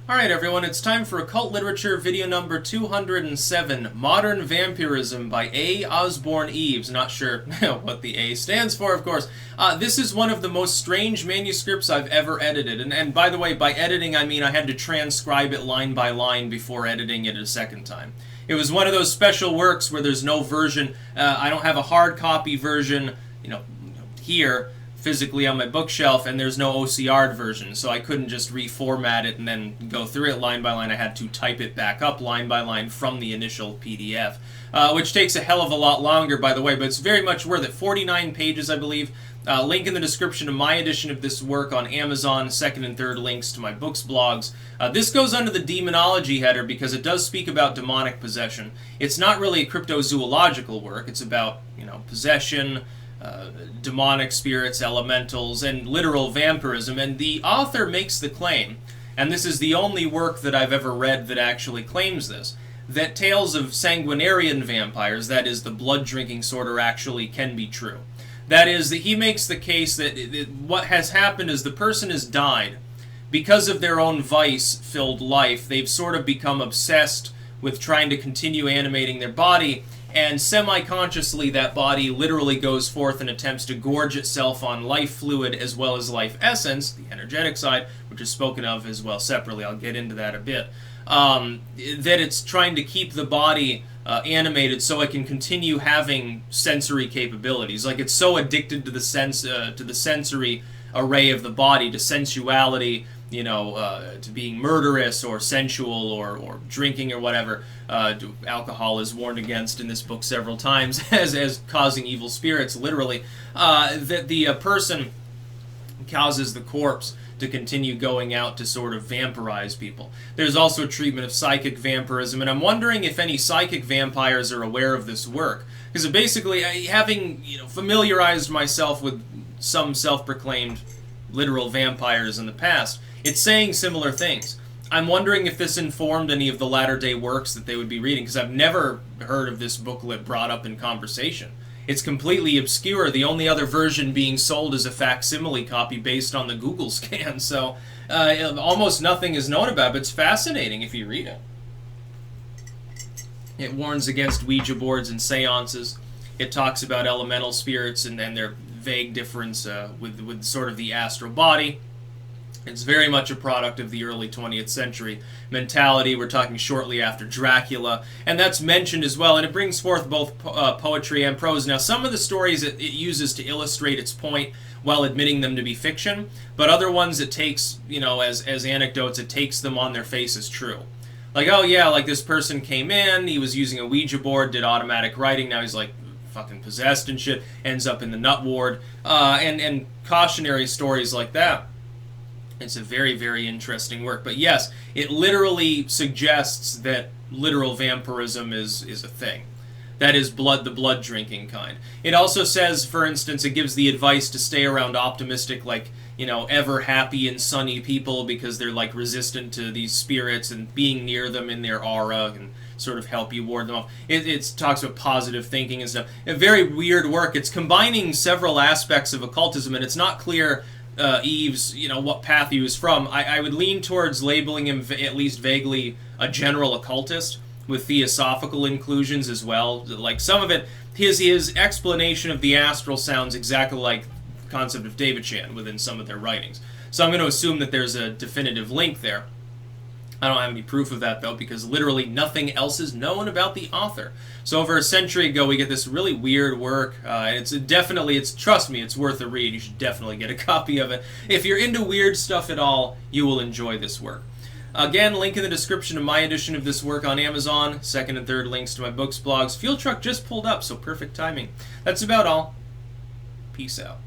Alright everyone, it's time for Occult Literature video number 207, Modern Vampirism by A. Osborne Eves. Not sure what the A stands for, of course. This is one of the most strange manuscripts I've ever edited. And by the way, by editing I mean I had to transcribe it line by line before editing it a second time. It was one of those special works where there's no version. I don't have a hard copy version, here, physically on my bookshelf, and there's no OCR'd version, so I couldn't just reformat it and then go through it line by line. I had to type it back up line by line from the initial PDF, which takes a hell of a lot longer, by the way, but it's very much worth it. 49 pages, I believe. Link in the description of my edition of this work on Amazon, second and third links to my books blogs. This goes under the demonology header because it does speak about demonic possession. It's not really a cryptozoological work. It's about, possession, demonic spirits, elementals, and literal vampirism. And the author makes the claim, and this is the only work that I've ever read that actually claims this, that tales of sanguinarian vampires, that is, the blood-drinking sort, actually can be true. That is, that he makes the case that what has happened is the person has died. Because of their own vice-filled life, they've sort of become obsessed with trying to continue animating their body, and semi-consciously that body literally goes forth and attempts to gorge itself on life fluid as well as life essence, the energetic side, which is spoken of as well separately. I'll get into that a bit. That it's trying to keep the body animated so it can continue having sensory capabilities. Like, it's so addicted to the sensory array of the body, to sensuality, to being murderous or sensual or drinking or whatever. Alcohol is warned against in this book several times as causing evil spirits, literally. That the person causes the corpse to continue going out to sort of vampirize people. There's also a treatment of psychic vampirism, and I'm wondering if any psychic vampires are aware of this work. Because basically, having familiarized myself with some self-proclaimed literal vampires in the past, it's saying similar things. I'm wondering if this informed any of the latter-day works that they would be reading, because I've never heard of this booklet brought up in conversation. It's completely obscure. The only other version being sold is a facsimile copy based on the Google scan, so almost nothing is known about it, but it's fascinating if you read it. It warns against Ouija boards and seances. It talks about elemental spirits and their vague difference with sort of the astral body. It's very much a product of the early 20th century mentality. We're talking shortly after Dracula, and that's mentioned as well, and it brings forth both poetry and prose. Now, some of the stories it uses to illustrate its point while admitting them to be fiction, but other ones it takes, as anecdotes, it takes them on their face as true. Like, oh yeah, like this person came in, he was using a Ouija board, did automatic writing, now he's like fucking possessed and shit, ends up in the nut ward, and cautionary stories like that. It's a very, very interesting work. But yes, it literally suggests that literal vampirism is a thing. That is the blood-drinking kind. It also says, for instance, it gives the advice to stay around optimistic, ever happy and sunny people because they're, resistant to these spirits, and being near them in their aura and sort of help you ward them off. It talks about positive thinking and stuff. A very weird work. It's combining several aspects of occultism, and it's not clear Eves, what path he was from. I would lean towards labeling him at least vaguely a general occultist with theosophical inclusions as well. Like, some of it, his explanation of the astral sounds exactly like the concept of David Chan within some of their writings. So I'm going to assume that there's a definitive link there. I don't have any proof of that, though, because literally nothing else is known about the author. So over a century ago, we get this really weird work, and trust me, it's worth a read. You should definitely get a copy of it. If you're into weird stuff at all, you will enjoy this work. Again, link in the description of my edition of this work on Amazon. Second and third links to my books, blogs. Fuel truck just pulled up, so perfect timing. That's about all. Peace out.